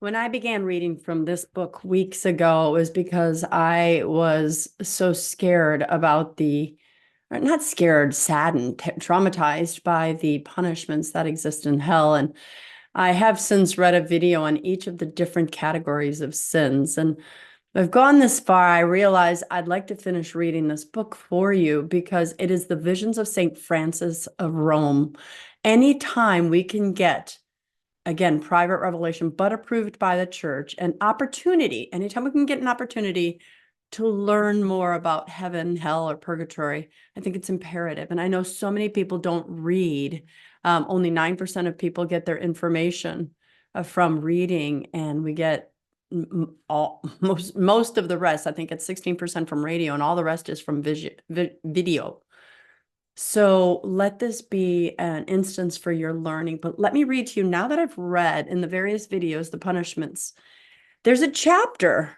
When I began reading from this book weeks ago, it was because I was so scared about or not scared, saddened, traumatized by the punishments that exist in hell. And I have since read a video on each of the different categories of sins. And I've gone this far, I realize I'd like to finish reading this book for you because it is the visions of St. Francis of Rome. Anytime we can get, again, private revelation, but approved by the church, an opportunity, anytime we can get an opportunity to learn more about heaven, hell, or purgatory, I think it's imperative. And I know so many people don't read. Only 9% of people get their information from reading, and we get most of the rest. I think it's 16% from radio, and all the rest is from video. So let this be an instance for your learning. But let me read to you, now that I've read in the various videos the punishments, there's a chapter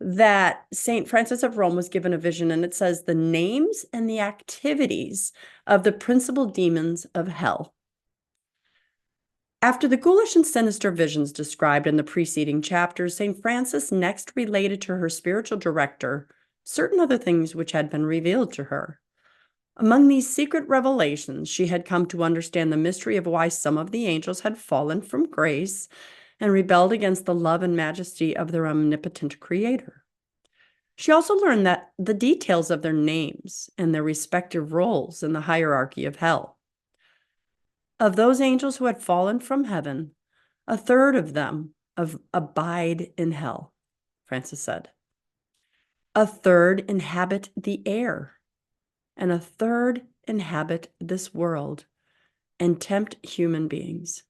that St. Francis of Rome was given a vision, and it says the names and the activities of the principal demons of hell. After the ghoulish and sinister visions described in the preceding chapters, St. Francis next related to her spiritual director certain other things which had been revealed to her. Among these secret revelations, she had come to understand the mystery of why some of the angels had fallen from grace and rebelled against the love and majesty of their omnipotent Creator. She also learned that the details of their names and their respective roles in the hierarchy of hell. Of those angels who had fallen from heaven, a third of them abide in hell, Francis said. A third inhabit the air, and a third inhabit this world and tempt human beings.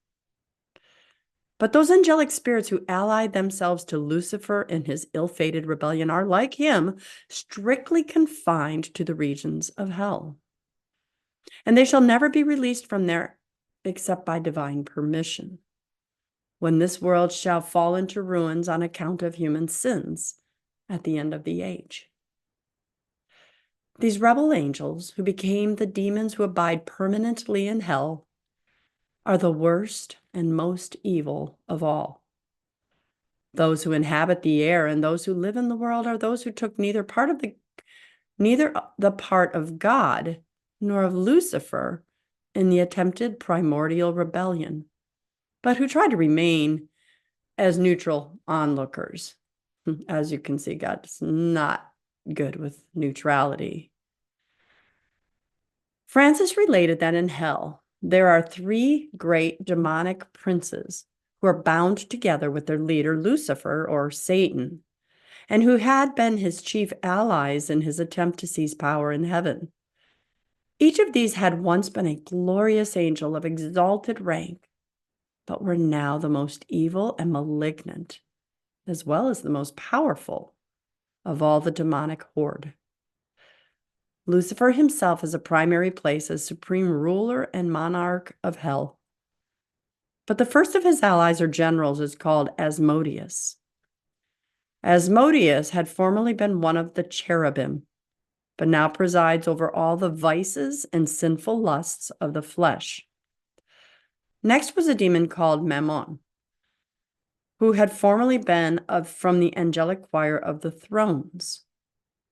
But those angelic spirits who allied themselves to Lucifer in his ill-fated rebellion are, like him, strictly confined to the regions of hell. And they shall never be released from there except by divine permission, when this world shall fall into ruins on account of human sins at the end of the age. These rebel angels, who became the demons who abide permanently in hell, are the worst and most evil of all. Those who inhabit the air and those who live in the world are those who took neither the part of God nor of Lucifer in the attempted primordial rebellion, but who try to remain as neutral onlookers. As you can see, God's not good with neutrality. Francis related that in hell, there are three great demonic princes who are bound together with their leader, Lucifer, or Satan, and who had been his chief allies in his attempt to seize power in heaven. Each of these had once been a glorious angel of exalted rank, but were now the most evil and malignant, as well as the most powerful of all the demonic horde. Lucifer himself is a primary place as supreme ruler and monarch of hell. But the first of his allies or generals is called Asmodeus. Asmodeus had formerly been one of the cherubim, but now presides over all the vices and sinful lusts of the flesh. Next was a demon called Mammon, who had formerly been from the angelic choir of the thrones,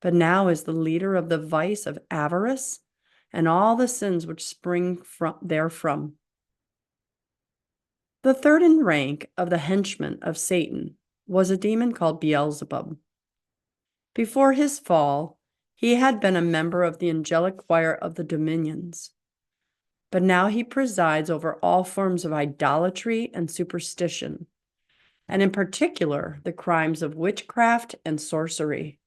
but now is the leader of the vice of avarice and all the sins which spring therefrom. The third in rank of the henchmen of Satan was a demon called Beelzebub. Before his fall, he had been a member of the angelic choir of the dominions, but now he presides over all forms of idolatry and superstition, and in particular, the crimes of witchcraft and sorcery.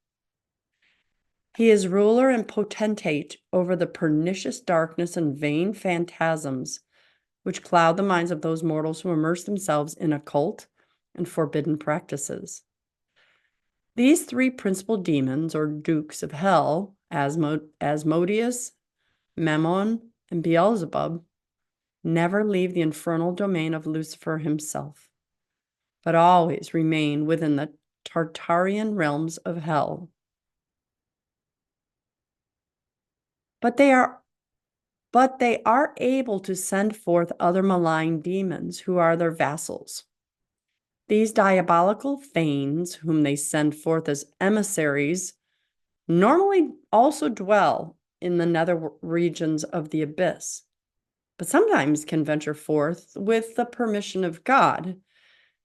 He is ruler and potentate over the pernicious darkness and vain phantasms which cloud the minds of those mortals who immerse themselves in occult and forbidden practices. These three principal demons, or dukes of hell, Asmodeus, Mammon, and Beelzebub, never leave the infernal domain of Lucifer himself, but always remain within the Tartarian realms of hell. But they are able to send forth other malign demons who are their vassals. These diabolical thanes, whom they send forth as emissaries, normally also dwell in the nether regions of the abyss, but sometimes can venture forth with the permission of God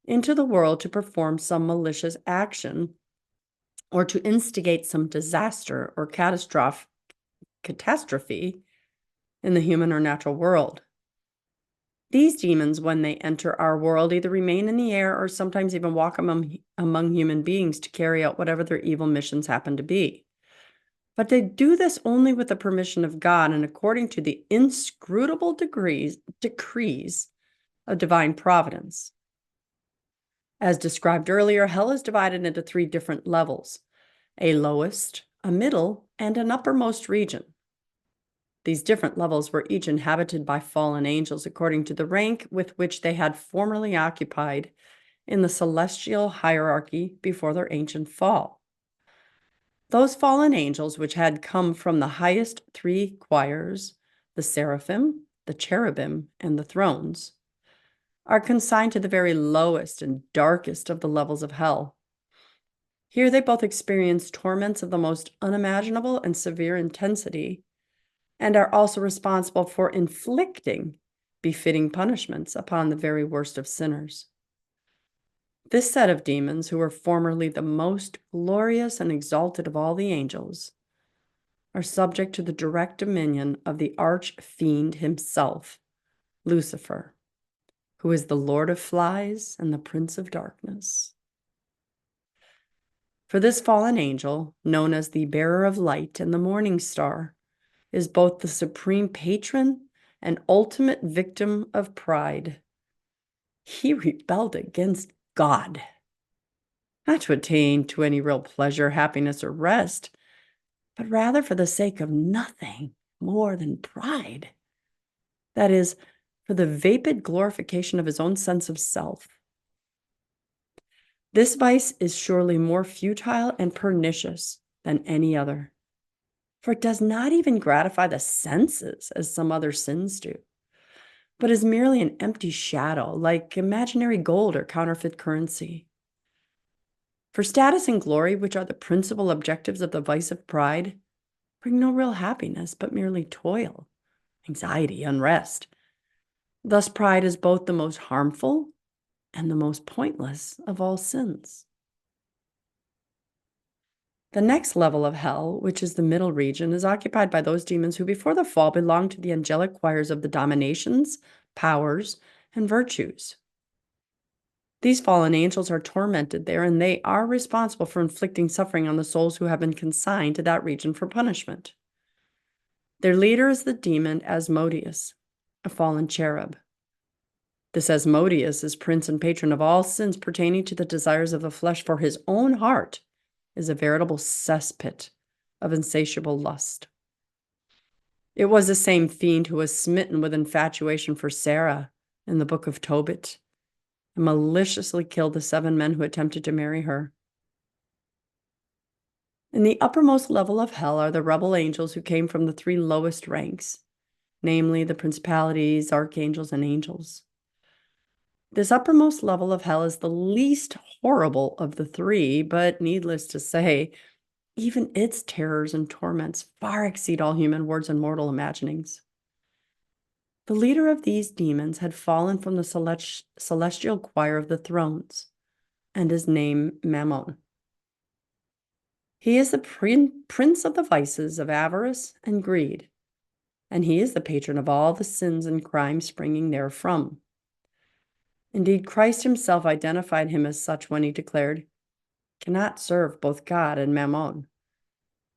into the world to perform some malicious action or to instigate some disaster or catastrophe in the human or natural world. These demons, when they enter our world, either remain in the air or sometimes even walk among human beings to carry out whatever their evil missions happen to be. But they do this only with the permission of God and according to the inscrutable decrees of divine providence. As described earlier, hell is divided into 3 different levels: a lowest, a middle, and an uppermost region. These different levels were each inhabited by fallen angels according to the rank with which they had formerly occupied in the celestial hierarchy before their ancient fall. Those fallen angels which had come from the highest 3 choirs, the seraphim, the cherubim, and the thrones, are consigned to the very lowest and darkest of the levels of hell. Here they both experience torments of the most unimaginable and severe intensity, and are also responsible for inflicting befitting punishments upon the very worst of sinners. This set of demons, who were formerly the most glorious and exalted of all the angels, are subject to the direct dominion of the arch-fiend himself, Lucifer, who is the Lord of Flies and the Prince of Darkness. For this fallen angel, known as the bearer of light and the morning star, is both the supreme patron and ultimate victim of pride. He rebelled against God, not to attain to any real pleasure, happiness, or rest, but rather for the sake of nothing more than pride. That is, for the vapid glorification of his own sense of self. This vice is surely more futile and pernicious than any other, for it does not even gratify the senses as some other sins do, but is merely an empty shadow, like imaginary gold or counterfeit currency. For status and glory, which are the principal objectives of the vice of pride, bring no real happiness, but merely toil, anxiety, unrest. Thus, pride is both the most harmful and the most pointless of all sins. The next level of hell, which is the middle region, is occupied by those demons who before the fall belonged to the angelic choirs of the dominations, powers, and virtues. These fallen angels are tormented there, and they are responsible for inflicting suffering on the souls who have been consigned to that region for punishment. Their leader is the demon Asmodeus, a fallen cherub. This Asmodeus is prince and patron of all sins pertaining to the desires of the flesh, for his own heart is a veritable cesspit of insatiable lust. It was the same fiend who was smitten with infatuation for Sarah in the book of Tobit and maliciously killed the 7 men who attempted to marry her. In the uppermost level of hell are the rebel angels who came from the 3 lowest ranks, namely the principalities, archangels, and angels. This uppermost level of hell is the least horrible of the 3, but needless to say, even its terrors and torments far exceed all human words and mortal imaginings. The leader of these demons had fallen from the celestial choir of the thrones, and is named Mammon. He is the prince of the vices of avarice and greed, and he is the patron of all the sins and crimes springing therefrom. Indeed, Christ himself identified him as such when he declared, "Cannot serve both God and Mammon."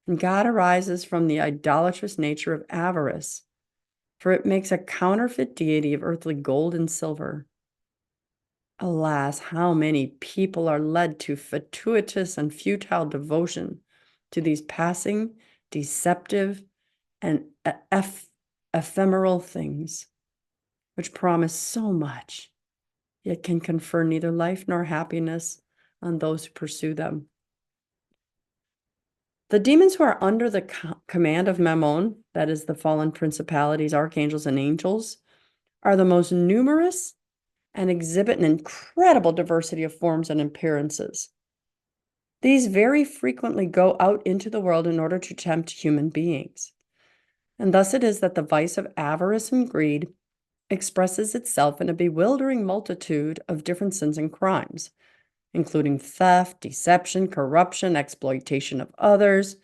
And God arises from the idolatrous nature of avarice, for it makes a counterfeit deity of earthly gold and silver. Alas, how many people are led to fatuous and futile devotion to these passing, deceptive, and ephemeral things, which promise so much, yet can confer neither life nor happiness on those who pursue them. The demons who are under the command of Mammon, that is the fallen principalities, archangels, and angels, are the most numerous and exhibit an incredible diversity of forms and appearances. These very frequently go out into the world in order to tempt human beings. And thus it is that the vice of avarice and greed expresses itself in a bewildering multitude of different sins and crimes, including theft, deception, corruption, exploitation of others,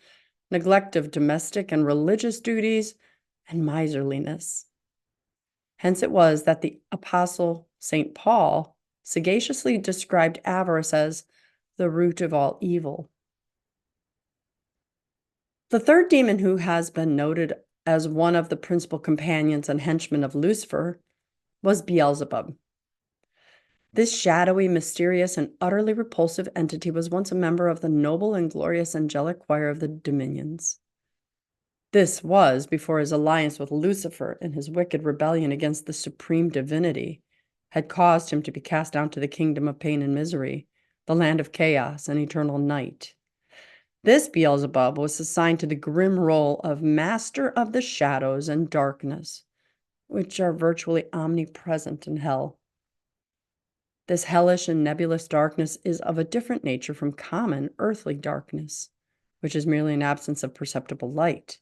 neglect of domestic and religious duties, and miserliness. Hence it was that the Apostle St. Paul sagaciously described avarice as the root of all evil. The third demon who has been noted as one of the principal companions and henchmen of Lucifer was Beelzebub. This shadowy, mysterious, and utterly repulsive entity was once a member of the noble and glorious angelic choir of the dominions. This was before his alliance with Lucifer and his wicked rebellion against the supreme divinity had caused him to be cast down to the kingdom of pain and misery, the land of chaos and eternal night. This Beelzebub was assigned to the grim role of master of the shadows and darkness, which are virtually omnipresent in hell. This hellish and nebulous darkness is of a different nature from common earthly darkness, which is merely an absence of perceptible light.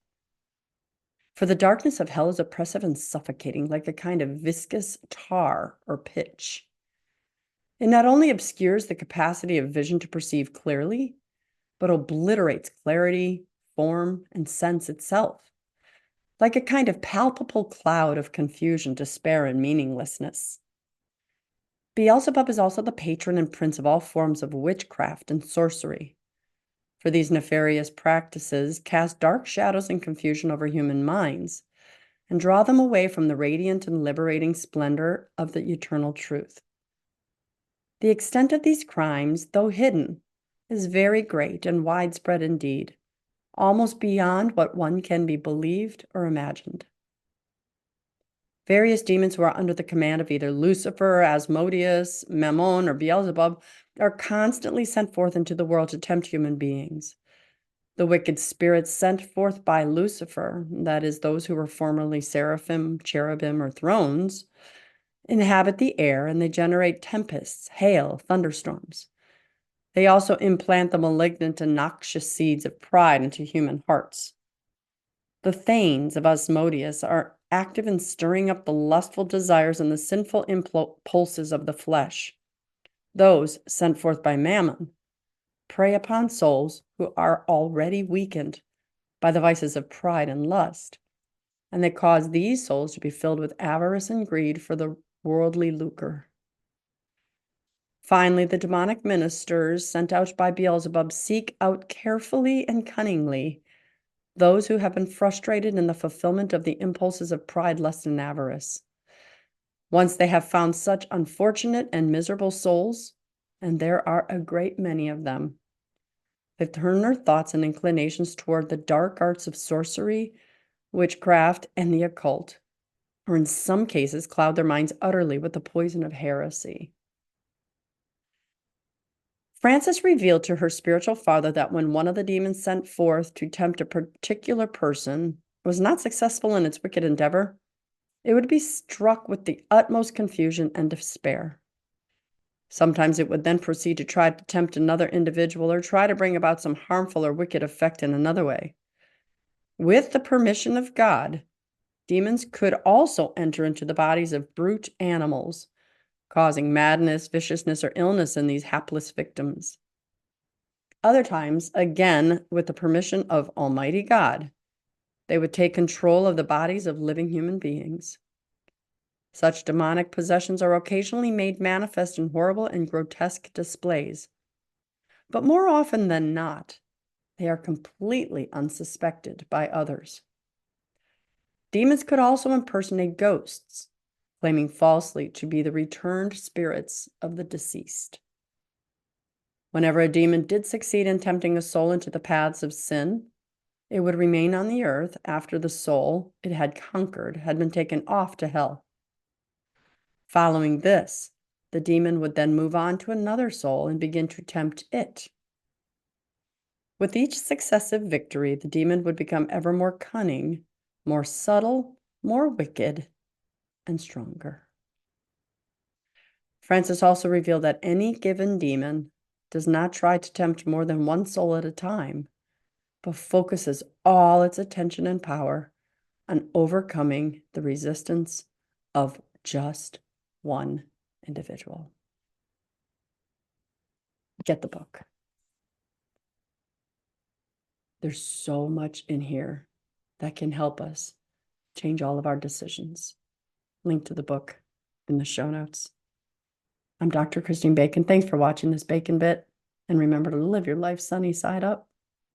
For the darkness of hell is oppressive and suffocating, like a kind of viscous tar or pitch. It not only obscures the capacity of vision to perceive clearly, but obliterates clarity, form, and sense itself, like a kind of palpable cloud of confusion, despair, and meaninglessness. Beelzebub is also the patron and prince of all forms of witchcraft and sorcery. For these nefarious practices cast dark shadows and confusion over human minds and draw them away from the radiant and liberating splendor of the eternal truth. The extent of these crimes, though hidden, is very great and widespread indeed, almost beyond what one can be believed or imagined. Various demons who are under the command of either Lucifer, Asmodeus, Mammon, or Beelzebub are constantly sent forth into the world to tempt human beings. The wicked spirits sent forth by Lucifer, that is, those who were formerly seraphim, cherubim, or thrones, inhabit the air and they generate tempests, hail, thunderstorms. They also implant the malignant and noxious seeds of pride into human hearts. The Thanes of Asmodeus are active in stirring up the lustful desires and the sinful impulses of the flesh. Those sent forth by Mammon prey upon souls who are already weakened by the vices of pride and lust, and they cause these souls to be filled with avarice and greed for the worldly lucre. Finally, the demonic ministers sent out by Beelzebub seek out carefully and cunningly those who have been frustrated in the fulfillment of the impulses of pride, lust, and avarice. Once they have found such unfortunate and miserable souls, and there are a great many of them, they turn their thoughts and inclinations toward the dark arts of sorcery, witchcraft, and the occult, or in some cases cloud their minds utterly with the poison of heresy. Frances revealed to her spiritual father that when one of the demons sent forth to tempt a particular person was not successful in its wicked endeavor, it would be struck with the utmost confusion and despair. Sometimes it would then proceed to try to tempt another individual or try to bring about some harmful or wicked effect in another way. With the permission of God, demons could also enter into the bodies of brute animals, causing madness, viciousness, or illness in these hapless victims. Other times, again, with the permission of Almighty God, they would take control of the bodies of living human beings. Such demonic possessions are occasionally made manifest in horrible and grotesque displays, but more often than not, they are completely unsuspected by others. Demons could also impersonate ghosts, claiming falsely to be the returned spirits of the deceased. Whenever a demon did succeed in tempting a soul into the paths of sin, it would remain on the earth after the soul it had conquered had been taken off to hell. Following this, the demon would then move on to another soul and begin to tempt it. With each successive victory, the demon would become ever more cunning, more subtle, more wicked, and stronger. Frances also revealed that any given demon does not try to tempt more than one soul at a time, but focuses all its attention and power on overcoming the resistance of just one individual. Get the book. There's so much in here that can help us change all of our decisions. Link to the book in the show notes. I'm Dr. Christine Bacon. Thanks for watching this Bacon Bit. And remember to live your life sunny side up.